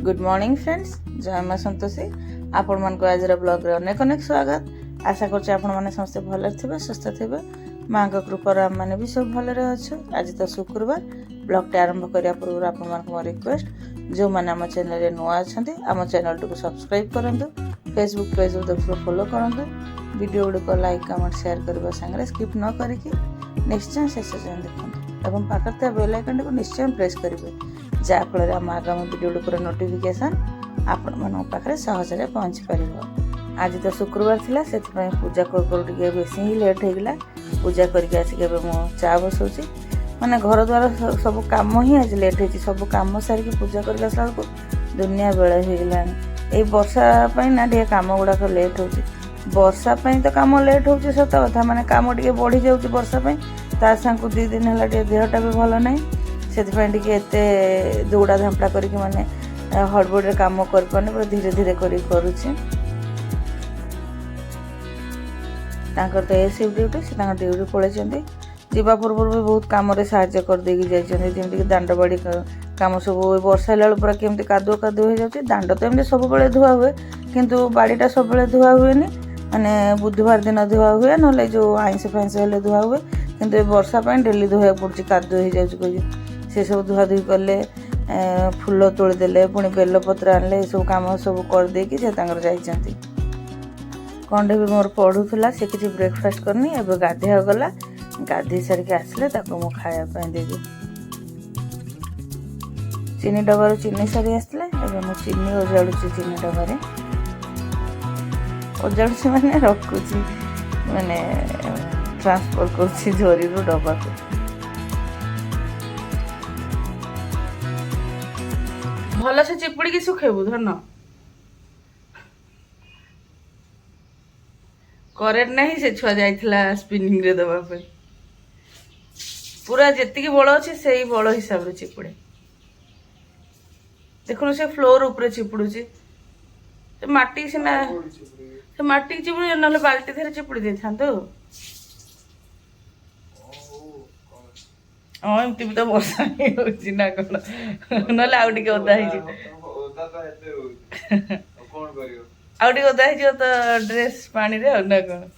Good morning friends, जय माँ संतोषी। आपण मान को आज ब्लॉग रे अनेक अनेक स्वागत। आशा करछे आपण माने समस्त भले थे, सुस्थ थे। माँ को कृपा आम मैंने भी सब भले अच्छे। आज तो शुक्रवार ब्लॉग टे आरंभ करने पूर्व आपण मान को रिक्वेस्ट, जो मैंने आम चैनल नुआ अच्छा आम चैनल टी सब्सक्राइब करूँ, फेसबुक पेज फॉलो करूँ, वीडियो गुड़िक लाइक कमेंट शेयर करने सांगे स्किप न करके निश्चय शेष जाए देखते और पाखे बेल आइकन को निश्चय प्रेस करेंगे, जहाँफल आम आगामी वीडियो गुड़िकर नोटिफिकेशन आपण मान पाखे सहज पहुँची पार। आज तो शुक्रवार थिला, से पूजा कर बेस ही लेट होगा। पूजा करके आसिक चा बसाऊँगी, माने घर द्वार सब कम ही आज लेट हो, सब कम सारिक पूजा करके आसला बेलू दुनिया बेले होगा। ये वर्षा ना टे कम गुड़ाक लेट हो, वर्षा तो कम लेट हो सत कथा, माने कम टे बढ़ी जाऊँगी वर्षा ता सांग 2 दिन है देहटा भी भल ना, से दौड़ा धांपड़ा करके माने हड़बड़े कम कर पाने, पूरा धीरे धीरे करुच्छे। तो ए शिफ्ट ड्यूटी से ड्यूटी पलि जावा पूर्व भी बहुत कम साहाय्य करदेकी जमीक दांड बाड़ी कम सब वर्षा हेल्ला पूरा केमती कादुआ कादुआ हो जाए। दांड तो एमती सब धुआ हुए, किंतु बाड़ीटा सब धुआ हुए, माने बुधवार दिन धुआ हुए, ना जो आइंस फाइंस हेल्ले धुआ हुए, किंतु वर्षा डेली धोया पड़े कादुआ हो जाए। से सब धुआ धुई कले, फूल तोड़देले, पुणी बेलपत्र आनले, सब कम सब करदेकी से जाइछंती। कंडे भी मोर पढ़ुला, से किसी ब्रेकफास्ट करनी, एवं गाधे गला, गाधे सारिक आसले मु खाया देवी। चीनी डबार चीनी सारी आसले, मु चीनी ओजाड़ुची, चीनी डबारे ओजाड़ुची माने रखुची, माने ट्रांसफर करुची झोरी रु डबा को। भल से चिपुड़ी की सुखेबू धन, करेन्ट नहीं से छुआ जाइथिला स्पिनिंग रे दबा पे, पूरा जेतिकी बड़ अच्छे से ही बड़ हिसाब रे चिपुड़े। देखो से फ्लोर ऊपर चिपुड़ुची, माटी सीना से माटी चिपुड़ी ना बाल्टी थे चिपुड़ी दे था। हाँ एमती भी तो वर्षा ही होची ना कौन, ना आउ टे ओदा आउटे ओदा हो तो ड्रेस पानी रे ना कौन।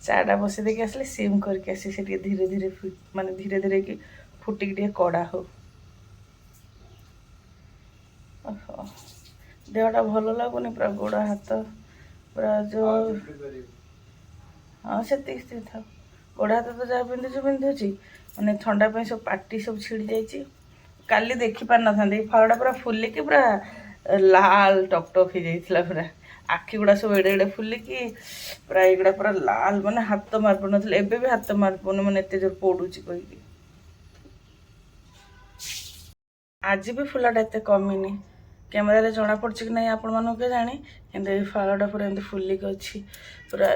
चाटा बसई देके आसले सिम करके आसी से धीरे धीरे माने धीरे धीरे कि फुटिक टे कड़ा हो। देहटा भल लगुनि, पूरा गोड़ हाथ पूरा जो हाँ से था, गोड़ हाथ तो जहाँ पिंधु पिंधुची, मैंने ठंडा पे सब पार्टी सब छिड़ी जाइए। काली देखी पार ना था, फलटा पूरा फुलिकी पूरा लाल टकटक हो जाइए, पूरा आखि गुड़ा सब एड़े एड़े फुलिकी पूरा एगुड़ा पूरा लाल, माने हाथ मार पड़ ना, एबे भी हाथ मार पड़े, मैंने एत जोर पड़ुची कहीकि। आज भी फुलाटा एत कमिनी, कैमेरा जना पड़ी कि नहीं आपण मानू के जाने, कि फलटा पूरा एमती फुलिक अच्छी पूरा।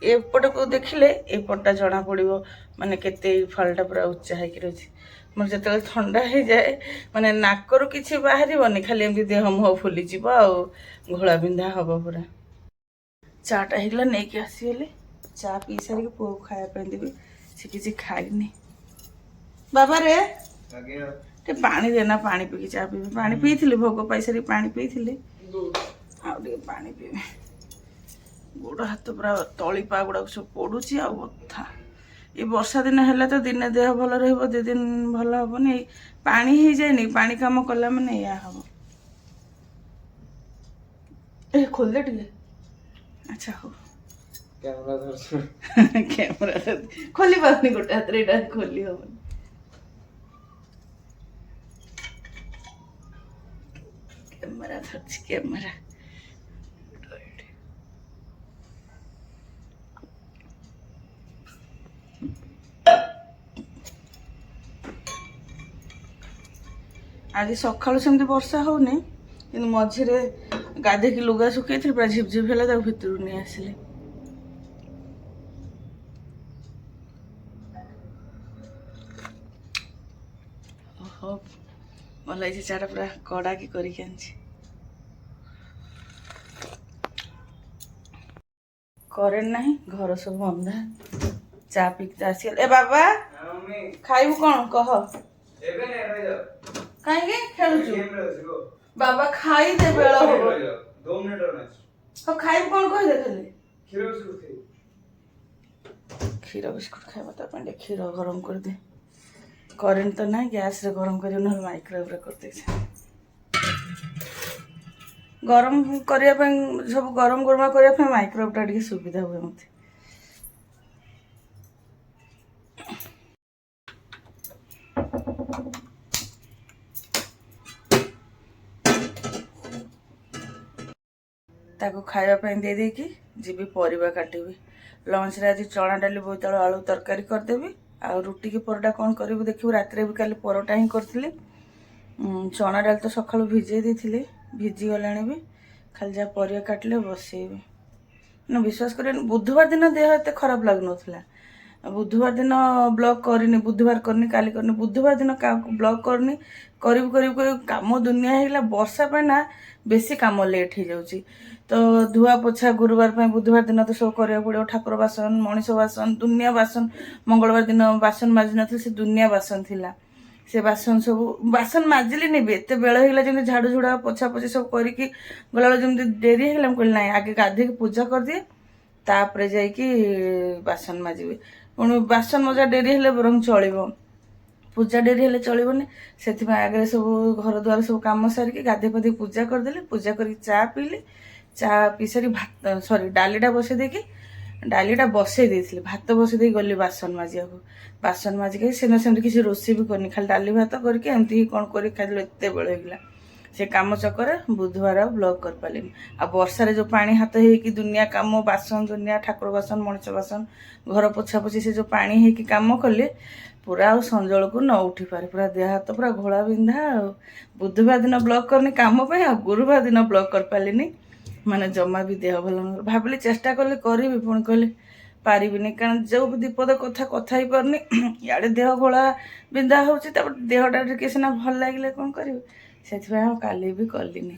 एपट को देखिले एपटा जना पड़ो, माने केते फलटा पूरा उच्चा है रही। मोर जो ठंडा हो जाए, माने नाकरू किसी बाहर खाली एमती देह मुह फुली जीव आ घोड़ा बिंधा हम पूरा। चाटा होगा नहीं कि आसीगली, चा पी सारिक पुआ खाया देवी, से किसी खाइनी। बाबा रे टे पानी देना, पानी पी चा पी, पानी पी थी भोग पाई सारी पानी पी थी, आगे पानी पी। गोड़ हाथ पूरा तली पा गुड़ा सब पड़ुची आ बथा। ये वर्षा दिन है तो दिन देह भल रही, 2 दिन भल हेनी, पानी ही जाए, पानी कम कला मैंने या हम ए खोल दे टे। अच्छा हो कैमरा खोली पानी, गोटे हाथ रे खोली हम। कैमरा धरछि, कैमरा आज सकालू सेमती वर्षा होनी, कि मझे गाधे की लुगा सुखई थी, पूरा झिपझिप है भितर नहीं आसिले। ओहो भल लगे चाटा पूरा कड़ा की करके आनी। करेन्ट नहीं, घर सब अंधा, चा पीक आसगल। ए बाबा खाइबू कौन कह, कहीं ଖେଳୁଛୁ ବାବା ଖାଇଦେ ବେଳ ହବ 2 ମିନିଟ୍ ରହିଯାଅ। ଆଉ ଖାଇବୁ କଣ କହିଲେ ଖାଲି କ୍ଷୀର ବିସ୍କୁଟ ଖାଇବି। କ୍ଷୀର ବିସ୍କୁଟ ଖାଇବା ତା ପାଇଁ ଟିକେ କ୍ଷୀର ଗରମ କରିଦେ କରେଣ୍ଟ ତ ନାହିଁ ଗ୍ୟାସରେ ଗରମ କରିବ ନହେଲେ ମାଇକ୍ରୋୱେଭରେ କରିଦେଇଛି ଗରମ କରିବା ପାଇଁ ସବୁ ଗରମ ଗରମା କରିବା ପାଇଁ ମାଇକ୍ରୋୱେଭଟା ଟିକେ ସୁବିଧା ହୁଏ ମୋତେ ତାକୁ ଖାଇବା ପାଇଁ ଦେଇ ଦେଇକି ଯିବି ପରିବା କାଟିବି ଲଞ୍ଚରେ ଆଜି ଚଣା ଡାଲି ବୋଇତାଳୁ ଆଳୁ ତରକାରୀ କରିଦେବି ଆଉ ରୁଟି କି ପରଟା କ'ଣ କରିବି ଦେଖିବୁ ରାତିରେ ବି କାଲି ପରଟା ହିଁ କରିଥିଲି ଚଣା ଡାଲି ତ ସକାଳୁ ଭିଜେଇ ଦେଇଥିଲି ଭିଜିଗଲାଣି ବି ଖାଲି ଯାହା ପରିବା କାଟିଲେ ବସେଇବି ନା ବିଶ୍ୱାସ କରିବେନି ବୁଧବାର ଦିନ ଦେହ ଏତେ ଖରାପ ଲାଗୁନଥିଲା ବୁଧବାର ଦିନ ବ୍ଲଗ୍ କରିନି ବୁଧବାର କରିନି କାଲି କରିନି ବୁଧବାର ଦିନ ବ୍ଲଗ୍ କରିନି କରିବୁ କାମ ଦୁନିଆ ହେଇଗଲା ବର୍ଷା ପାଇଁ ନା ବେଶୀ କାମ ଲେଟ୍ ହେଇଯାଉଛି ତ ଧୁଆ ପୋଛା ଗୁରୁବାର ପାଇଁ ବୁଧବାର ଦିନ ତ ସବୁ କରିବାକୁ ପଡ଼ିବ ଠାକୁର ବାସନ ମଣିଷ ବାସନ ଦୁନିଆ ବାସନ ମଙ୍ଗଳବାର ଦିନ ବାସନ ମାଜି ନଥିଲି ସେ ଦୁନିଆ ବାସନ ଥିଲା ସେ ବାସନ ସବୁ ବାସନ ମାଜିଲିନି ବି ଏତେ ବେଳ ହେଇଗଲା ଯେମିତି ଝାଡ଼ୁ ଝୁଡ଼ା ପୋଛାପୋଛି ସବୁ କରିକି ଗଲାବେଳେ ଯେମିତି ଡେରି ହେଇଗଲା ମୁଁ କହିଲି ନାହିଁ ଆଗେ ଗାଧେଇକି ପୂଜା କରିଦିଏ ତାପରେ ଯାଇକି ବାସନ ମାଜିବି ପୁଣି ବାସନ ମଜା ଡେରି ହେଲେ ବରଂ ଚଳିବ ପୂଜା ଡେରି ହେଲେ ଚଳିବନି ସେଥିପାଇଁ ଆଗରେ ସବୁ ଘର ଦ୍ୱାର ସବୁ କାମ ସାରିକି ଗାଧେଇ ପାଧେଇ ପୂଜା କରିଦେଲି ପୂଜା କରିକି ଚା ପିଇଲି ଚା ପିଇ ସାରି ଡାଲିଟା ବସେଇ ଦେଇକି ଡାଲିଟା ବସେଇ ଦେଇଥିଲି ଭାତ ବସେଇ ଦେଇକି ଗଲି ବାସନ ମାଜିବାକୁ ବାସନ ମାଜିକି ସେମିତି କିଛି ରୋଷେଇ ବି କରିନି ଖାଲି ଡାଲି ଭାତ କରିକି ଏମିତି କ'ଣ କରିକି ଖାଇଦେଲି ଏତେ ବେଳ ହେଇଗଲା ସେ କାମ ଚକରେ ବୁଧବାର ଆଉ ବ୍ଲଗ୍ କରିପାରିଲିନି ଆଉ ବର୍ଷାରେ ଯେଉଁ ପାଣି ହାତ ହେଇକି ଦୁନିଆ କାମ ବାସନ ଦୁନିଆ ଠାକୁର ବାସନ ମଣିଷ ବାସନ ଘର ପୋଛାପୋଛି ସେ ଯେଉଁ ପାଣି ହେଇକି କାମ କଲେ ପୁରା ଆଉ ସଞ୍ଜଳକୁ ନ ଉଠିପାରେ ପୁରା ଦେହ ହାତ ପୁରା ଘୋଳା ବିନ୍ଧା ଆଉ ବୁଧବାର ଦିନ ବ୍ଲଗ୍ କରିନି କାମ ପାଇଁ ଆଉ ଗୁରୁବାର ଦିନ ବ୍ଲଗ୍ କରିପାରିଲିନି ମାନେ ଜମା ବି ଦେହ ଭଲ ନଥିଲା ଭାବିଲି ଚେଷ୍ଟା କଲି କରିବି ପୁଣି କହିଲି ପାରିବିନି କାରଣ ଯେଉଁ ବିପଦ କଥା ହେଇପାରୁନି ଇଆଡ଼େ ଦେହ ଘୋଳା ବିନ୍ଧା ହେଉଛି ତାପରେ ଦେହଟା ଟିକେ ସିନା ଭଲ ଲାଗିଲେ କ'ଣ କରିବି ସେଥିପାଇଁ ଆଉ କାଲି ବି କଲିନି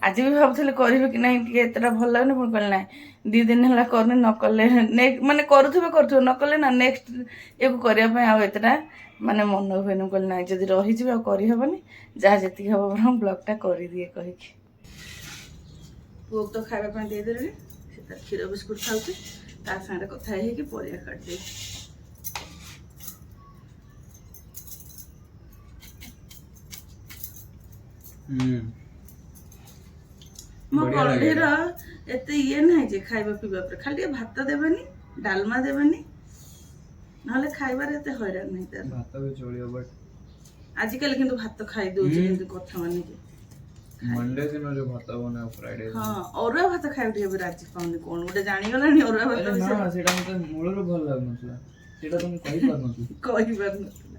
ଆଜି ବି ଭାବୁଥିଲି କରିବି କି ନାହିଁ ଟିକେ ଏତେଟା ଭଲ ଲାଗୁନି ପୁଣି କହିଲି ନାହିଁ 2 ଦିନ ହେଲା କରୁନି ନ କଲେ ମାନେ କରୁଥିବେ ନ କଲେ ନା ନେକ୍ସଟ ଇଏକୁ କରିବା ପାଇଁ ଆଉ ଏତେଟା ମାନେ ମନ ହୁଏନି କହିଲି ନାହିଁ ଯଦି ରହିଯିବି ଆଉ କରିହେବନି ଯାହା ଯେତିକି ହେବ ବରଂ ବ୍ଲଗ୍ଟା କରିଦିଏ କହିକି ପୁଅକୁ ତ ଖାଇବା ପାଇଁ ଦେଇଦେଲି ସେ ତାର କ୍ଷୀର ବିସ୍କୁଟ ଖାଉଛି ତା ସାଙ୍ଗରେ କଥା ହେଇକି ପରିବା କାଟିଦେବି ମୋ କଣ୍ଢେଇର ଏତେ ଇଏ ନାହିଁ ଯେ ଖାଇବା ପିଇବା ଉପରେ ଖାଲି ଟିକେ ଭାତ ଦେବେନି ଡାଲମା ଦେବେନି ନହେଲେ ଖାଇବାରେ ଏତେ ହଇରାଣ ନାହିଁ ତାର ଭାତ ବି ଚଳିବ ବଟ୍ ଆଜିକାଲି କିନ୍ତୁ ଭାତ ଖାଇ ଦଉଛି କିନ୍ତୁ କଥା ମାନିକି मंडे दिन जो भात बना फ्राइडे हां अरुआ भात खाइ ଟିକେ ରାଜି ପାଉନି कोन ଗୋଟେ ଜାଣିଗଲାଣି ଅରୁଆ ଭାତ ନା ସେଟା ମତେ ମୂଳରୁ ଭଲ ଲାଗୁନଥିଲା ସେଟା ତ ମୁଁ କହି ପାରୁନଥିଲି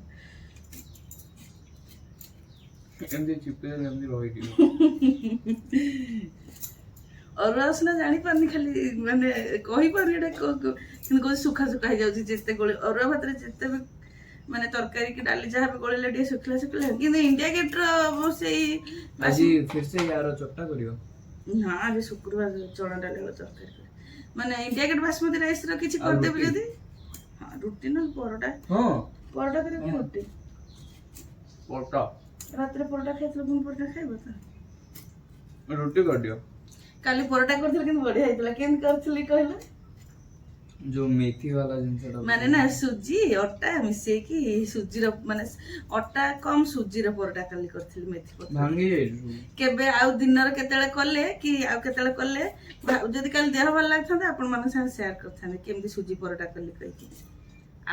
ଏମିତି ଚିପେ ଏମିତି ରହିଯିବ ଅରୁଆ ସିନା ଜାଣିପାରୁନି ଖାଲି ମାନେ କହିପାରୁନି ଏଟା କିନ୍ତୁ କୋଉ ସୁଖା ହେଇଯାଉଛି ଯେତେ ଗୋଳି ଅରୁଆ ଭାତରେ ଯେତେ ବି ମାନେ ତରକାରୀ କି ଡାଲି ଯାହା ବି ଗୋଳିଲେ ଟିକେ ଶୁଖିଲା କିନ୍ତୁ इंडिया गेट ର ସେଇ ଆଜି फिर से यार चट्टा करियो ना आज शुक्रवार चना डाली तरकारी माने इंडिया गेट बासमती राइस रो किछि कर देबे जदी हां रोटी न परोटा हां परोटा करे रोटी परोटा रात रे परोटा खाइतलो पुन परोटा खाइबो त रोटी कर दियो काली परोटा करथिल किन बढ़िया हितला केन करथिली कहला जो मेथी वाला जिनसे माने ना सुजी अटा मिसे की सुजी रो माने अटा कम सुजी रो परोटा काली करथिल मेथी परोटा भांगी जाई केबे आउ दिनर केतेले करले कि आउ केतेले करले जदी काल देह भल लागथांते आपण मन संग शेयर करथांते केमदी सुजी परोटा करली कहि कि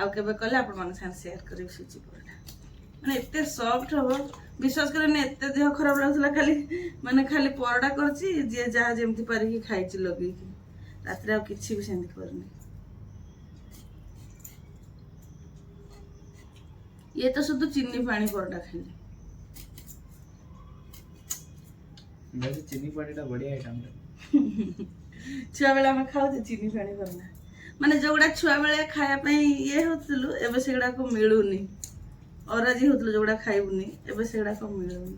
आउ केबे करले आपण मन संग शेयर करियो सुजी परोटा माने एते सॉफ्ट हो विश्वास करने एते देह खराब लागथला खाली परोटा करछि जे जहा जेमती पारि कि खाइछि लगी रात्रे आ किछि भी सेंदी करनी ये तो शुद्ध चीनी पानी परोटा खाली वैसे चीनी पानी टा बढ़िया आइटम है छुआ बेला में खाऊ चीनी पानी करना माने जोगुडा छुआ बेले खाया पई ये होतलु एबे सेगुडा को मिलुनी और आज होतलु जोगुडा खाइबुनी एबे सेगुडा को मिलुनी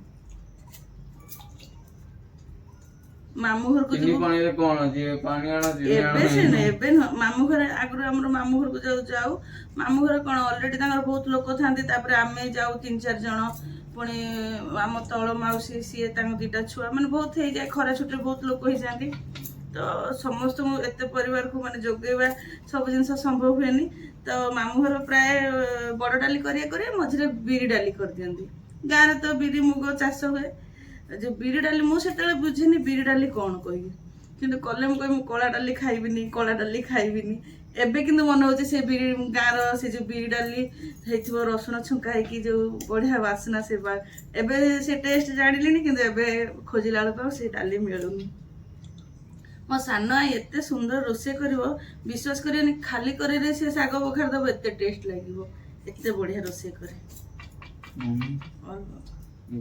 मामू घर को चीनी पानी रे कोन जे पानी आना चीनी आना एबे से ने एबे मामू घर आगरो हमर मामू घर को जाऊ मामू घर कोन ऑलरेडी तांगर बहुत लोक थांती तापर आमे जाऊ 3-4 जण ପୁଣି ଆମ ତଳ ମାଉସୀ ସିଏ ତାଙ୍କ 2ଟା ଛୁଆ ମାନେ ବହୁତ ହେଇଯାଏ, ଖରା ଛୁଟିରେ ବହୁତ ଲୋକ ହେଇଯାଆନ୍ତି। ତ ସମସ୍ତଙ୍କୁ ଏତେ ପରିବାରକୁ ମାନେ ଯୋଗେଇବା ସବୁ ଜିନିଷ ସମ୍ଭବ ହୁଏନି। ତ ମାମୁଁ ଘର ପ୍ରାୟ ବଡ଼ ଡାଲି କରିବା ମଝିରେ ବିରି ଡାଲି କରିଦିଅନ୍ତି। ଗାଁରେ ତ ବିରି ମୁଗ ଚାଷ ହୁଏ। ଯେଉଁ ବିରି ଡାଲି ମୁଁ ସେତେବେଳେ ବୁଝିନି ବିରି ଡାଲି କ'ଣ କହିବି, କିନ୍ତୁ କଲେ ମୁଁ କହିବି ମୁଁ କଳା ଡାଲି ଖାଇବିନି, କଳା ଡାଲି ଖାଇବିନି। ଏବେ କିନ୍ତୁ ମନେ ହେଉଛି ସେ ବିରି ଗାଁର ସେ ଯେଉଁ ବିରି ଡାଲି ହେଇଥିବ ରସୁଣ ଛୁଙ୍କା ହେଇକି ଯେଉଁ ବଢ଼ିଆ ବାସ୍ନା ସେ ଏବେ ସେ ଟେଷ୍ଟ ଜାଣିଲିଣି, କିନ୍ତୁ ଏବେ ଖୋଜିଲା ବେଳକୁ ଆଉ ସେ ଡାଲି ମିଳୁନି। ମୋ ସାନ ଆଈ ଏତେ ସୁନ୍ଦର ରୋଷେଇ କରିବ, ବିଶ୍ୱାସ କରିବେନି, ଖାଲି କରେଇରେ ସେ ଶାଗ ବଘାରି ଦେବ, ଏତେ ଟେଷ୍ଟ ଲାଗିବ, ଏତେ ବଢ଼ିଆ ରୋଷେଇ କରେ।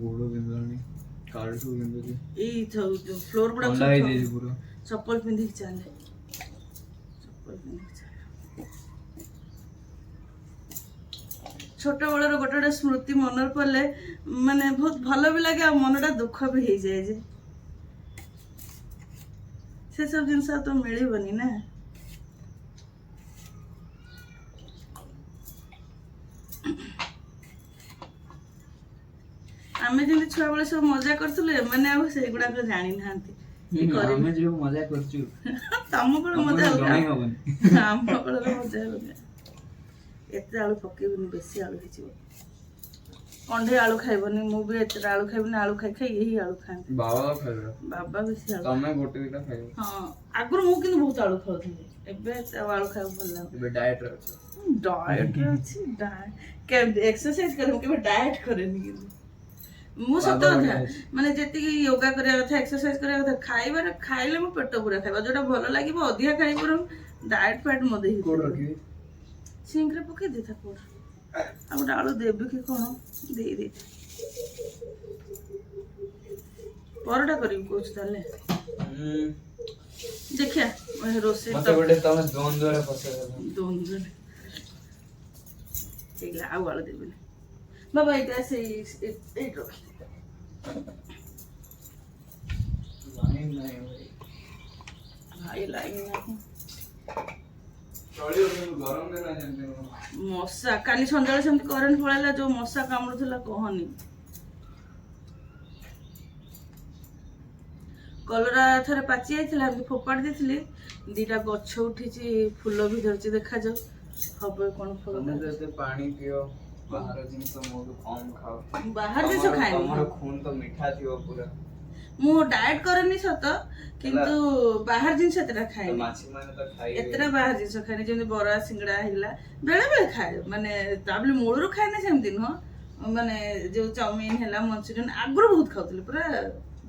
ଗୋଡ଼ ବିନ୍ଧିଲାଣି କାଳଠୁ ବିନ୍ଧୁଛି। ଏଇ ଫ୍ଲୋର ଗୁଡ଼ା ଚପଲ ପିନ୍ଧିକି ଚାଲେ, ଚପଲ ପିନ୍ଧିକି ଚାଲେ। ଛୋଟବେଳର ଗୋଟେ ଗୋଟେ ସ୍ମୃତି ମନରେ ପଡ଼ିଲେ ମାନେ ବହୁତ ଭଲ ବି ଲାଗେ, ଆଉ ମନଟା ଦୁଃଖ ବି ହେଇଯାଏ ଯେ ସେସବୁ ଜିନିଷ ତ ମିଳିବନି ନା। ଆମେ ଯେମିତି ଛୁଆବେଳେ ସବୁ ମଜା କରୁଥିଲୁ, ଏମାନେ ଆଉ ସେଗୁଡାକ ଜାଣିନାହାନ୍ତି। ଆମେ ଯୋଉ ମଜା କରୁଛୁ ତମ ବେଳେ ମଜା ଜଣେଇ ହବନି। ଆମ ବେଳର ମଜା ହବନି। ଏତେ ଆଳୁ ପକେଇବନି, ବେଶୀ ଆଳୁ ହେଇଯିବ। କଣ୍ଢେଇ ଆଳୁ ଖାଇବନି, ମୁଁ ବି ଏତେ ଆଳୁ ଖାଇବିନି। ଆଳୁ ଖାଇ ଖାଇ ଏହି ଆଳୁ ଖାଆନ୍ତି। ବାବା ଖାଇବେ, ବାବା ବେଶୀ ଆଳୁ, ତମେ ଗୋଟେ 2ଟା ଖାଇବ। ହଁ, ଆଗରୁ ମୁଁ କିନ୍ତୁ ବହୁତ ଆଳୁ ଖାଉଥିଲି, ଏବେ ଏତେ ଆଳୁ ଖାଇବାକୁ ଭଲ ଲାଗୁନି। ଏବେ ଡାଏଟରେ ଅଛ? ଡାଏଟରେ ଅଛି। କେମିତି ଏକ୍ସରସାଇଜ କରେ, ମୁଁ କେବେ ଡାଏଟ କରେନି। କିନ୍ତୁ ମୁଁ ସତ କଥା ମାନେ ଯେତିକି ୟୋଗା କରିବା କଥା, ଏକ୍ସରସାଇଜ କରିବା କଥା, ଖାଇବାରେ ଖାଇଲେ ମୋ ପେଟ ପୁରା ଖାଇବା, ଯୋଉଟା ଭଲ ଲାଗିବ ଅଧିକା ଖାଇବ। ଡାଏଟ ଫାଏଟ ମୋ ଦେହ ସିଙ୍କରେ ପକେଇ ଦେଇଥା। କୋଉଠି ଆଉ ଗୋଟେ ଆଳୁ ଦେବି କି କ'ଣ ଦେଇଦେ। ପରଟା କରିବି କହୁଛୁ ତାହେଲେ, ଦେଖିଆ ରୋଷେଇ ତ ହେଇଗଲା। ଆଉ ଆଳୁ ଦେବିନି ବାବା, ଏଇଟା ସେଇ ଏଇଠି ରଖି ଭାଇ ଲାଇନ ନାହିଁ। ମଶା କାଲି ସନ୍ଧ୍ୟାବେଳେ ସେମିତି କରେଣ୍ଟ ପଳେଇଲା, ଯୋଉ ମଶା କାମୁଡୁଥିଲା କହନି। କଲରା ଥରେ ପାଚି ଯାଇଥିଲା, ଏମିତି ଫୋପାଡ଼ି ଦେଇଥିଲି, 2ଟା ଗଛ ଉଠିଛି, ଫୁଲ ବି ଧରିଛି, ଦେଖାଯାଉ ହବ କ'ଣ ଫଳ। ପାଣି ପିଅ, ବାହାର ଜିନିଷ କମ ଖାଅ। ବାହାର ଜିନିଷ ଖାଏନି, ତମର ଖୁନ ତ ମିଠା ଥିବ ପୁରା। ମୁଁ ଡାଏଟ କରେନି ସତ, କିନ୍ତୁ ବାହାର ଜିନିଷ ଏତେଟା ଖାଏନି। ଏତେଟା ବାହାର ଜିନିଷ ଖାଏନି, ଯେମିତି ବରା ସିଙ୍ଗଡା ହେଇଗଲା ବେଳେ ବେଳେ ଖାଏ, ମାନେ ତା ବୋଲି ମୂଳରୁ ଖାଏନି ସେମିତି ନୁହଁ। ମାନେ ଯୋଉ ଚାଉମିନ ହେଲା, ମଞ୍ଚୁରିଆନ ଆଗରୁ ବହୁତ ଖାଉଥିଲି, ପୁରା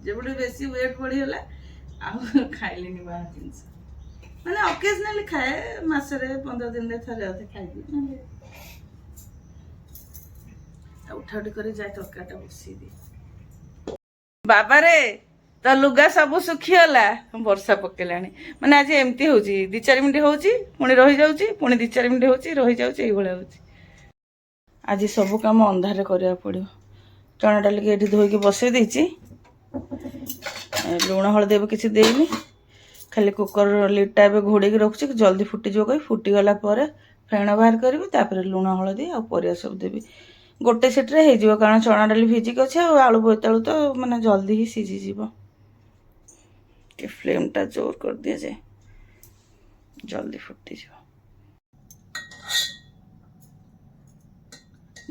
ଯେବେଠୁ ବେଶୀ ୱେଟ୍ ବଢିଗଲା ଆଉ ଖାଇଲିନି ବାହାର ଜିନିଷ। ମାନେ ଅକେଜନାଲି ଖାଏ, ମାସରେ 15 ଦିନରେ ଥରେ ଅଧେ ଖାଇଦିଏ। ଉଠା ଉଠି କରି ଯାଏ ତରକାରୀଟା ବସେଇଦିଏ। ବାବାରେ ତ ଲୁଗା ସବୁ ଶୁଖିଗଲା, ବର୍ଷା ପକେଇଲାଣି। ମାନେ ଆଜି ଏମିତି ହଉଛି, 2-4 ମିନିଟ୍ ହଉଛି, ପୁଣି ରହିଯାଉଛି, ପୁଣି 2-4 ମିନିଟ୍ ହଉଛି, ରହିଯାଉଛି, ଏଇଭଳିଆ ହଉଛି। ଆଜି ସବୁ କାମ ଅନ୍ଧାରରେ କରିବାକୁ ପଡ଼ିବ। ଚଣା ଡାଲିକି ଏଠି ଧୋଇକି ବସେଇ ଦେଇଛି, ଲୁଣ ହଳଦୀ ଏବେ କିଛି ଦେଇନି, ଖାଲି କୁକର ଲିଡ୍ଟା ଏବେ ଘୋଡ଼େଇକି ରଖୁଛି, ଜଲ୍ଦି ଫୁଟିଯିବ କହି। ଫୁଟିଗଲା ପରେ ଫେଣ ବାହାର କରିବି, ତାପରେ ଲୁଣ ହଳଦୀ ଆଉ ପରିବା ସବୁ ଦେବି। ଗୋଟେ ସିଟିରେ ହେଇଯିବ, କାରଣ ଚଣା ଡାଲି ଭିଜିକି ଅଛି, ଆଉ ଆଳୁ ବୋଇତାଳୁ ତ ମାନେ ଜଲ୍ଦି ହିଁ ସିଝିଯିବ। ଟିକେ ଫ୍ଲେମ୍ଟା ଜୋର କରିଦିଏ ଯେ ଜଲ୍ଦି ଫୁଟିଯିବ।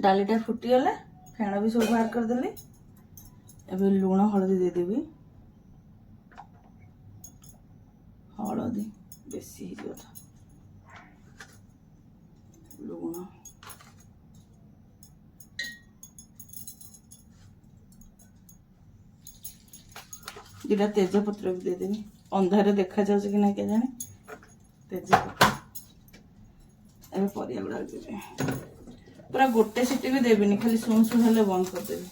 ଡାଲିଟା ଫୁଟିଗଲା, ଫେଣ ବି ସବୁ ବାହାର କରିଦେଲି। ଏବେ ଲୁଣ ହଳଦୀ ଦେଇଦେବି। ହଳଦୀ ବେଶୀ ହେଇଯିବ ତ, ଲୁଣ, ଦୁଇଟା ତେଜପତ୍ର ବି ଦେଇଦେବି। ଅନ୍ଧାରରେ ଦେଖାଯାଉଛି କି ନାହିଁ କେଜାଣି, ତେଜପତ୍ର। ଏବେ ପରିବା ଗୁଡ଼ାକ ଦେବି, ପୁରା ଗୋଟେ ସିଟି ବି ଦେବିନି, ଖାଲି ଶୁଣ ଶୁଣ ହେଲେ ବନ୍ଦ କରିଦେବି।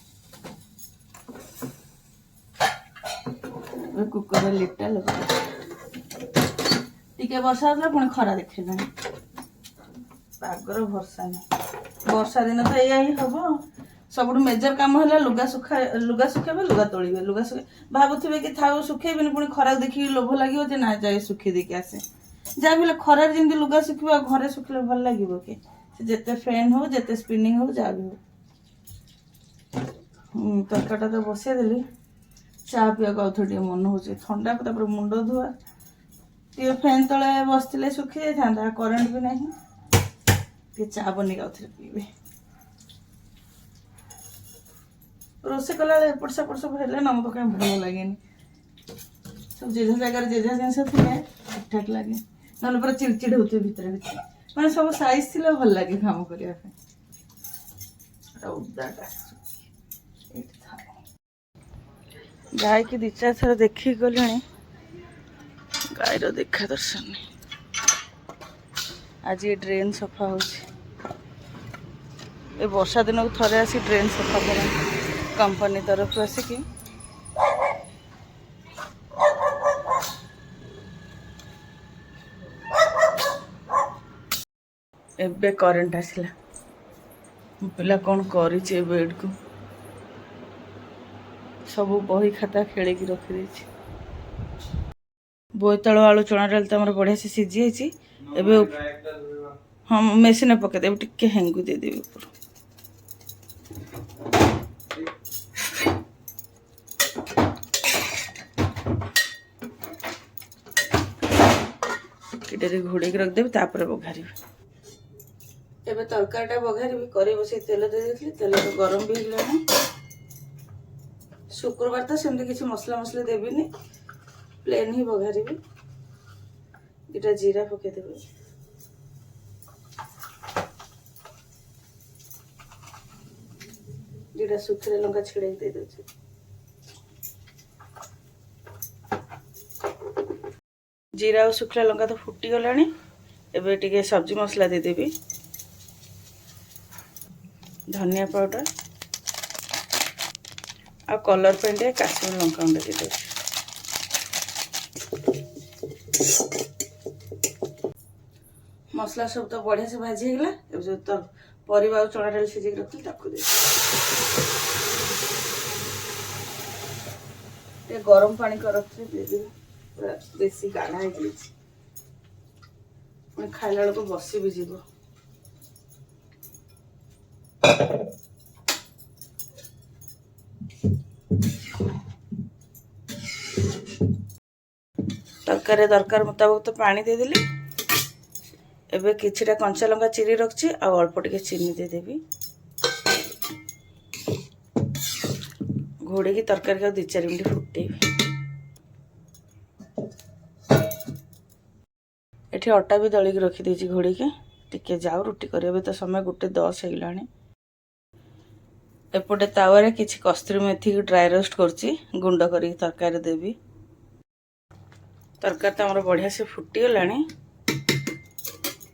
ଏବେ କୁକର ଲିଡ୍ଟା ଲଗାଇ, ଟିକେ ବର୍ଷା ହେଉଥିଲା, ପୁଣି ଖରା ଦେଖେଇଲାଣି। ପାଗର ଭରସା ନାହିଁ, ବର୍ଷା ଦିନ ତ ଏଇଆ ହିଁ ହବ। ସବୁଠୁ ମେଜର କାମ ହେଲା ଲୁଗା ଶୁଖେଇବେ, ଲୁଗା ତୋଳିବେ, ଭାବୁଥିବେ କି ଥାଉ ଶୁଖେଇବେନି, ପୁଣି ଖରାକୁ ଦେଖିକି ଲୋଭ ଲାଗିବ ଯେ ନା ଯାଇ ଶୁଖେଇ ଦେଇକି ଆସେ। ଯାହା ବି ହେଲେ ଖରାରେ ଯେମିତି ଲୁଗା ଶୁଖିବ, ଆଉ ଘରେ ଶୁଖିଲେ ଭଲ ଲାଗିବ କି? ସେ ଯେତେ ଫ୍ୟାନ୍ ହଉ, ଯେତେ ସ୍ପିନିଂ ହଉ, ଯାହା ବି ହଉ। ତରକାରୀଟା ତ ବସେଇଦେଲି। ଚା ପିଇବାକୁ ଆଉ ଥରେ ଟିକେ ମନ ହେଉଛି। ଥଣ୍ଡା ତାପରେ ମୁଣ୍ଡ ଧୁଆ, ଟିକେ ଫ୍ୟାନ୍ ତଳେ ବସିଥିଲେ ଶୁଖି ଯାଇଥାନ୍ତା, କରେଣ୍ଟ ବି ନାହିଁ। ଟିକେ ଚା ବନେଇକି ଆଉ ଥରେ ପିଇବି। ରୋଷେଇ କଲାବେଳେ ଏପଟ ସେପଟ ସବୁ ହେଲେ ନା ମୋତେ କାହିଁ ଭଲ ଲାଗେନି। ସବୁ ଯେଝା ଜାଗାରେ ଯେଝା ଜିନିଷ ଥିଲେ ଠିକଠାକ୍ ଲାଗେ, ନହେଲେ ପୁରା ଚିଡ଼ଚିଡ଼ ହେଉଥିବେ ଭିତରେ ଭିତରେ। ମାନେ ସବୁ ସାଇଜ୍ ଥିଲେ ଭଲ ଲାଗେ କାମ କରିବା ପାଇଁ। ଗାଈକି 2-4 ଥର ଦେଖିକି ଗଲିଣି, ଗାଈର ଦେଖା ଦର୍ଶନ ନାହିଁ। ଆଜି ଡ୍ରେନ୍ ସଫା ହେଉଛି। ଏ ବର୍ଷା ଦିନକୁ ଥରେ ଆସି ଡ୍ରେନ୍ ସଫା କରନ୍ତି କମ୍ପାନୀ ତରଫରୁ ଆସିକି। ଏବେ କରେଣ୍ଟ ଆସିଲା। ମୋ ପିଲା କ'ଣ କରିଛି ଏ ବେଡ଼୍କୁ। ସବୁ ବହି ଖାତା ଖେଳିକି ରଖିଦେଇଛି। ବୋଇତାଳୁ ଆଳୁ ଚଣା ଡାଲି ତ ଆମର ବଢ଼ିଆ ସେ ସିଝି ଯାଇଛି। ଏବେ ହଁ ମେସିନରେ ପକେଇଦେବି, ଟିକେ ହେଙ୍ଗୁ ଦେଇଦେବି ଉପରୁ। ଟିକେ ଘୋଡ଼େଇକି ରଖିଦେବି, ତାପରେ ବଘାରିବି। ଏବେ ତରକାରୀଟା ବଘାରିବି। କରେଇ ବସେଇ ତେଲ ଦେଇଦେଇଥିଲି, ତେଲ ଗରମ ବି ହେଇଗଲାଣି। ଶୁକ୍ରବାର ତ ସେମିତି କିଛି ମସଲା ମସଲି ଦେବିନି, ପ୍ଲେନ୍ ହିଁ ବଘାରିବି। 2ଟା ଜିରା ପକେଇଦେବି, 2ଟା ଶୁଖିଲା ଲଙ୍କା ଛିଡ଼େଇକି ଦେଇଦେଉଛି। ଜିରା ଆଉ ଶୁଖିଲା ଲଙ୍କା ତ ଫୁଟିଗଲାଣି। ଏବେ ଟିକେ ସବ୍ଜି ମସଲା ଦେଇଦେବି। ଧନିଆ ପାଉଡ଼ର ଆଉ କଲର୍ ପାଇଁ ଟିକେ କାଶ୍ମୀର ଲଙ୍କା ଗୁଣ୍ଡ ଦେଇଦେଉଛି। ମସଲା ସବୁ ତ ବଢ଼ିଆ ସେ ଭାଜି ହେଇଗଲା। ଏବେ ଯେଉଁ ତ ପରିବା ଆଉ ଚଣା ଡାଲି ସିଝେଇକି ରଖିଥିଲି ତାକୁ ଦେବି। ଟିକେ ଗରମ ପାଣି କରି ରଖିଥିଲି ଦେଇଦେବି। ପୁରା ବେଶୀ ଗାଢ଼ା ହେଇଯାଇଛି, ପୁଣି ଖାଇଲା ବେଳକୁ ବସି ବି ଯିବ। ତରକାରୀରେ ଦରକାର ମୁତାବକ ତ ପାଣି ଦେଇଦେଲି। ଏବେ କିଛିଟା କଞ୍ଚା ଲଙ୍କା ଚିରି ରଖିଛି, ଆଉ ଅଳ୍ପ ଟିକେ ଚିନି ଦେଇଦେବି। ଘୋଡ଼େଇକି ତରକାରୀକୁ ଆଉ 2-4 ମିନିଟ୍ ଫୁଟେଇବି। ଏଠି ଅଟା ବି ଦଳିକି ରଖିଦେଇଛି ଘୋଡ଼େଇକି, ଟିକେ ଯାଉ ରୁଟି କରିବା। ଏବେ ତ ସମୟ 1:10 ହେଇଗଲାଣି। ଏପଟେ ତାୱାରେ କିଛି କସ୍ତୁରୀ ମେଥିକୁ ଡ୍ରାଏ ରୋଷ୍ଟ କରୁଛି, ଗୁଣ୍ଡ କରିକି ତରକାରୀ ଦେବି। ତରକାରୀ ତ ଆମର ବଢ଼ିଆ ସେ ଫୁଟିଗଲାଣି।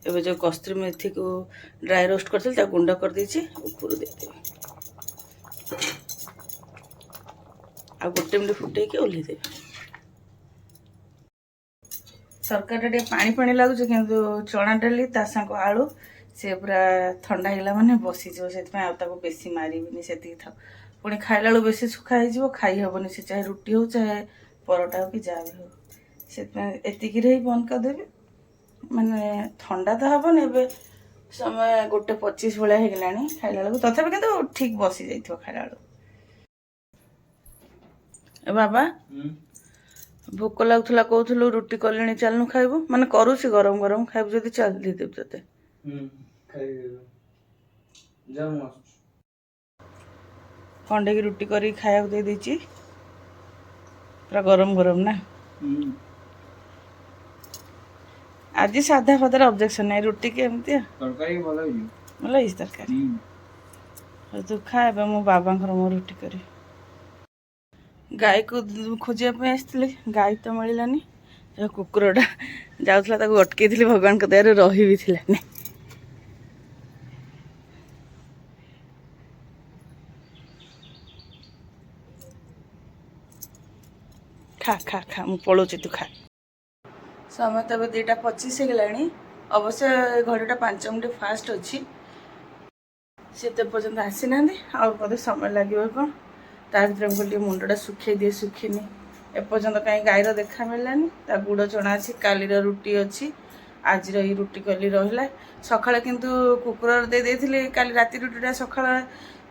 ଏବେ ଯେଉଁ କସ୍ତୁରୀ ମେଥିକୁ ଡ୍ରାଏ ରୋଷ୍ଟ କରିଥିଲି ତାକୁ ଗୁଣ୍ଡ କରିଦେଇଛି, ଉପରୁ ଦେଇଦେବି। ଆଉ 1 ମିନିଟ୍ ଫୁଟେଇକି ଓହ୍ଲେଇଦେବି। ତରକାରୀଟା ଟିକେ ପାଣି ପାଣି ଲାଗୁଛି, କିନ୍ତୁ ଚଣା ଡାଲି ତା ସାଙ୍ଗ ଆଳୁ ସେ ପୁରା ଥଣ୍ଡା ହେଇଗଲା ମାନେ ବସିଯିବ। ସେଥିପାଇଁ ଆଉ ତାକୁ ବେଶୀ ମାରିବିନି, ସେତିକି ଥାଉ। ପୁଣି ଖାଇଲା ବେଳକୁ ବେଶୀ ଶୁଖା ହେଇଯିବ, ଖାଇ ହେବନି। ସେ ଚାହେ ରୁଟି ହଉ ଚାହେ ପରଟା ହଉ କି ଯାହା ବି ହଉ। ସେଥିପାଇଁ ଏତିକିରେ ହିଁ ବନ୍ଦ କରିଦେବି। ମାନେ ଥଣ୍ଡା ତ ହେବନି। ଏବେ ସମୟ 1:25 ଭଳିଆ ହେଇଗଲାଣି ଖାଇଲା ବେଳକୁ, ତଥାପି କିନ୍ତୁ ଠିକ୍ ବସି ଯାଇଥିବ ଖାଇଲା ବେଳକୁ। ଏ ବାବା ଭୋକ ଲାଗୁଥିଲା କହୁଥିଲୁ, ରୁଟି କଲିଣି ଚାଲୁନୁ ଖାଇବୁ। ମାନେ କରୁଛି ଗରମ ଗରମ, ଖାଇବୁ ଯଦି ଚାଲ ଦେଇଦେବି ତତେ। ଖଣ୍ଡେକି ରୁଟି କରିକି ଖାଇବାକୁ ଦେଇ ଦେଇଛି, ପୁରା ଗରମ ଗରମ ନା। ଆଜି ସାଧା ଫାଦାର ଅବଜେକ୍ସନ୍ ନାହିଁ, ରୁଟି କି ଏମିତି ତରକାରୀ ଭଲ ହେଇଛି ତରକାରୀ। ତୁ ଖା, ଏବେ ମୋ ବାବାଙ୍କର ମୋ ରୁଟି କରିବି। ଗାଈକୁ ଖୋଜିବା ପାଇଁ ଆସିଥିଲି, ଗାଈ ତ ମିଳିଲାନି। କୁକୁରଟା ଯାଉଥିଲା, ତାକୁ ଅଟକେଇଥିଲି, ଭଗବାନଙ୍କ ଦୟାରୁ ରହି ବି ଥିଲାନି। ଖା ଖା ଖା, ମୁଁ ପଳଉଛି, ତୁ ଖା। ସମୟ ତ ଏବେ 2:25 ହେଇଗଲାଣି। ଅବଶ୍ୟ ଘଡ଼ିଟା 5 ମିନିଟ୍ ଫାଷ୍ଟ ଅଛି। ସେ ତ ପର୍ଯ୍ୟନ୍ତ ଆସିନାହାନ୍ତି, ଆଉ ବୋଧେ ସମୟ ଲାଗିବ କ'ଣ। ତା ଭିତରେ ମୁଁ ଟିକେ ମୁଣ୍ଡଟା ଶୁଖେଇ ଦିଏ, ଶୁଖିନି ଏପର୍ଯ୍ୟନ୍ତ। କାହିଁ ଗାଈର ଦେଖା ମିଳିଲାନି। ତା ଗୁଡ଼ ଚଣା ଅଛି, କାଲିର ରୁଟି ଅଛି, ଆଜିର ରୁଟି କଲି ରହିଲା। ସକାଳେ କିନ୍ତୁ କୁକୁର ଦେଇ ଦେଇଥିଲି, କାଲି ରାତି ରୁଟିଟା ସକାଳେ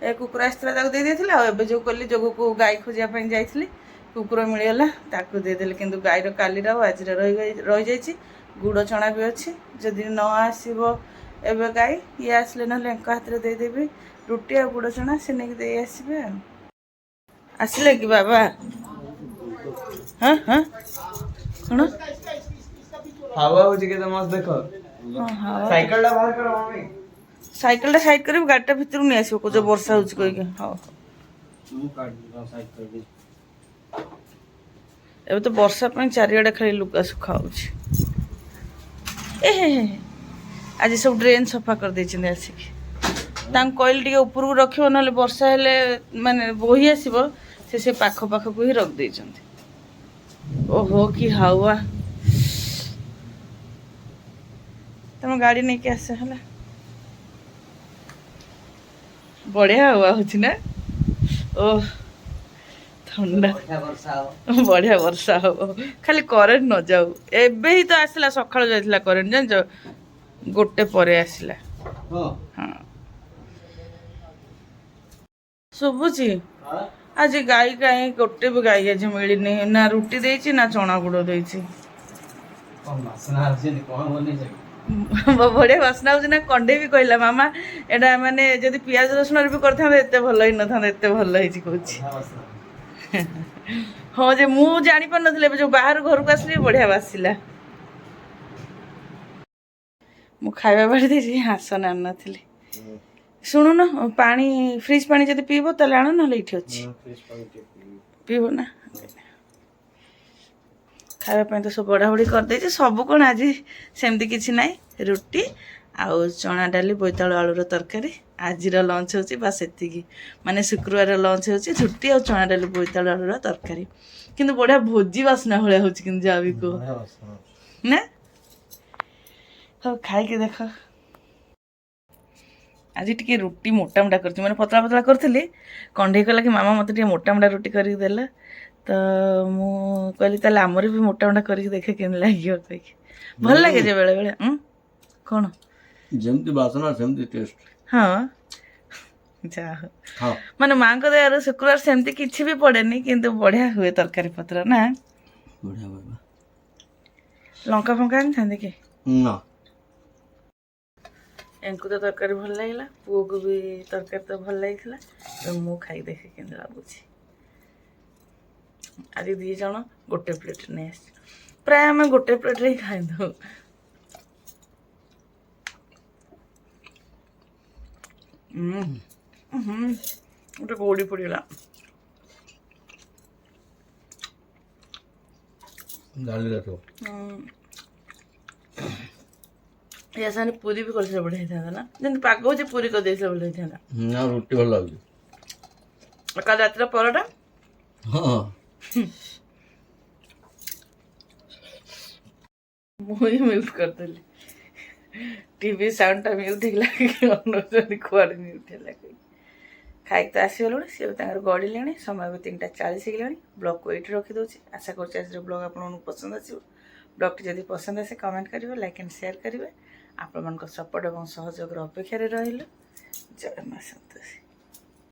ଏ କୁକୁର ଆସିଥିଲା ତାକୁ ଦେଇଦେଇଥିଲି। ଆଉ ଏବେ ଯେଉଁ କଲି ଯୋଗକୁ ଗାଈ ଖୋଜିବା ପାଇଁ ଯାଇଥିଲି, କୁକୁର ମିଳିଗଲା, ତାକୁ ଦେଇଦେଲି। କିନ୍ତୁ ଗାଈର କାଲିର ଆଉ ଆଜିର ରହିଯାଇଛି। ଗୁଡ଼ ଚଣା ବି ଅଛି। ଯଦି ନ ଆସିବ ଏବେ ଗାଈ, ଇଏ ଆସିଲେ ନହେଲେ ଏଙ୍କ ହାତରେ ଦେଇଦେବି ରୁଟି ଆଉ ଗୁଡ଼ ଚଣା, ସେ ନେଇକି ଦେଇ ଆସିବେ ଆଉ। ଆସିଲେ କି ବାବା? ହଁ ହଁ କ'ଣ? ହାୱା ହଉଛି କେତେ ମସ୍ତ ଦେଖ। ସାଇକେଲ ଟା ବାହାର କର ମମି। ସାଇକେଲଟା ସାଇଡ୍ କରିବୁ, ଗାଡ଼ିଟା ଭିତରୁ ନେଇ ଆସିବ କହୁଛ ବର୍ଷା ହେଉଛି କହିକି। ହଉ ଏବେ ତ ବର୍ଷା ପାଇଁ ଚାରିଆଡ଼େ ଖାଲି ଲୁଗା ଶୁଖା ହେଉଛି। ଏ ହେ ହେ, ଆଜି ସବୁ ଡ୍ରେନ୍ ସଫା କରିଦେଇଛନ୍ତି ଆସିକି। ତାଙ୍କୁ କହିଲି ଟିକେ ଉପରକୁ ରଖିବ, ନହେଲେ ବର୍ଷା ହେଲେ ମାନେ ବୋହି ଆସିବ। ସେ ପାଖ ପାଖକୁ ହିଁ ରଖିଦେଇଛନ୍ତି। ଓହୋ କି ହାୱା। ତମ ଗାଡ଼ି ନେଇକି ଆସ ହେଲା। ବଢ଼ିଆ ହାୱା ହେଉଛି ନା? ଓହ ଥଣ୍ଡା, ବଢ଼ିଆ ବର୍ଷା ହବ। ଖାଲି କରେଣ୍ଟ ନ ଯାଉ। ଏବେ ହିଁ ତ ଆସିଲା, ସକାଳୁ ଯାଇଥିଲା କରେଣ୍ଟ ଜାଣିଛ, 1 ପରେ ଆସିଲା। ହଁ ଶୁଭୁଛି। ଆଜି ଗାଈ କାହିଁ ଗୋଟେ ବି ଗାଈ ଆଜି ମିଳିନି। ନା ରୁଟି ଦେଇଛି ନା ଚଣା ଗୁଡ଼ ଦେଇଛି। ବଢ଼ିଆ ବାସ୍ନା ହେଉଛି ନା? କଣ୍ଢେଇ ବି କହିଲା ମାମା ଏଇଟା ମାନେ ଯଦି ପିଆଜ ରସୁଣରେ ବି କରିଥାନ୍ତେ ଏତେ ଭଲ ହେଇନଥାନ୍ତା, ଏତେ ଭଲ ହେଇଛି କହୁଛି। ହଁ ଯେ ମୁଁ ଜାଣିପାରୁନଥିଲି, ଏବେ ଯେଉଁ ବାହାରୁ ଘରକୁ ଆସିଲି ବଢ଼ିଆ ବାସିଲା। ମୁଁ ଖାଇବା ବାଢ଼ି ଦେଇଛି, ଆସନ ଆଣିନଥିଲି। ଶୁଣୁନ, ପାଣି ଫ୍ରିଜ୍ ପାଣି ଯଦି ପିଇବ ତାହେଲେ ଆଣ, ନହେଲେ ଏଇଠି ଅଛି ପିଇବ ନା। ଖାଇବା ପାଇଁ ତ ସବୁ ବଢ଼ାବଢ଼ି କରିଦେଇଛି। ସବୁ କ'ଣ ଆଜି ସେମିତି କିଛି ନାହିଁ। ରୁଟି ଆଉ ଚଣା ଡାଲି, ବୋଇତାଳୁ ଆଳୁର ତରକାରୀ। ଆଜିର ଲଞ୍ଚ ହେଉଛି ବାସ୍ ଏତିକି। ମାନେ ଶୁକ୍ରବାର ଲଞ୍ଚ ହେଉଛି ରୁଟି ଆଉ ଚଣା ଡାଲି, ବୋଇତାଳୁ ଆଳୁର ତରକାରୀ। କିନ୍ତୁ ବଢ଼ିଆ ଭୋଜି ବାସ୍ନା ଭଳିଆ ହେଉଛି, କିନ୍ତୁ ଯାହା ବି କୁହ ନା। ହଉ ଖାଇକି ଦେଖ। ଆଜି ଟିକେ ରୁଟି ମୋଟା ମୋଟା କରିଛି, ମାନେ ପତଳା ପତଳା କରିଥିଲି। କଣ୍ଢେଇ କହିଲା କି ମାମା ମୋତେ ଟିକେ ମୋଟା ମୋଟା ରୁଟି କରିକି ଦେଲା। ତ ମୁଁ କହିଲି ତାହେଲେ ଆମର ବି ମୋଟା ମୋଟା କରିକି ଦେଖେ କେମିତି ଲାଗିବ କହିକି। ଭଲ ଲାଗେ ଯେ ବେଳେବେଳେ। କ'ଣ ଯେମିତି ବାସନା ସେମିତି ଟେଷ୍ଟ। ହଁ ଯାହା ହଉ, ମାନେ ମାଙ୍କ ଦୟାରୁ ଶୁକ୍ରବାର ସେମିତି କିଛି ବି ପଡ଼େନି, କିନ୍ତୁ ବଢ଼ିଆ ହୁଏ ତରକାରୀ ପତ୍ର ନା। ବଢ଼ିଆ ବାବା। ଲଙ୍କା ଫଙ୍କା ଆଣିଥାନ୍ତି କି? ନା, ୟାଙ୍କୁ ତ ତରକାରୀ ଭଲ ଲାଗିଲା, ପୁଅକୁ ବି ତରକାରୀ ତ ଭଲ ଲାଗିଥିଲା। ତ ମୁଁ ଖାଇ ଦେଖେ କେମିତି ଲାଗୁଛି। ଆଜି 2 ଜଣ ଗୋଟେ ପ୍ଲେଟ୍ ନେଇ ଆସିଛୁ। ପ୍ରାୟ ଆମେ ଗୋଟେ ପ୍ଲେଟ୍ରେ ହିଁ ଖାଇଦେଉ। ଗୋଟେ ଗୋଡ଼ି ପଡ଼ିଗଲା। ଗାଳିରେ ତ ୟା ସାଙ୍ଗରେ ପୁରୀ ବି କରିଥିଲେ ବଢ଼ିଆ ହେଇଥାନ୍ତା ନା? ଯେମିତି ପାଗ ହେଉଛି ପୁରୀ କରିଦେଇଥିଲେ ଭଲ ହେଇଥାନ୍ତା। ନା, ରୁଟି ଭଲ ଲାଗୁଛି। କାଲି ରାତିର ପରଟା। ହଁ, ମୁଁ ହିଁ ମ୍ୟୁଟ୍ କରିଦେଲି। ଟିଭି ସାଉଣ୍ଡଟା ମ୍ୟୁଟ୍ ହେଇଗଲା କି ଅନଉଛନ୍ତି କୁଆଡ଼େ ମ୍ୟୁଟ୍ ହେଲା କହିକି। ଖାଇକି ତ ଆସିଗଲୁଣି, ସିଏ ବି ତାଙ୍କର ଗଡ଼ିଲେଣି। ସମୟ ବି 3ଟା 40 ହେଇଗଲାଣି। ବ୍ଲଗ୍କୁ ଏଇଠି ରଖିଦେଉଛି। ଆଶା କରୁଛି ଆଜିର ବ୍ଲଗ୍ ଆପଣମାନଙ୍କୁ ପସନ୍ଦ ଆସିବ। ବ୍ଲଗ୍ଟି ଯଦି ପସନ୍ଦ ଆସେ କମେଣ୍ଟ କରିବେ, ଲାଇକ୍ ଆଣ୍ଡ ସେୟାର କରିବେ। ଆପଣମାନଙ୍କ ସପୋର୍ଟ ଏବଂ ସହଯୋଗର ଅପେକ୍ଷାରେ ରହିଲୁ। ଜୟ ମା ସନ୍ତୋଷୀ।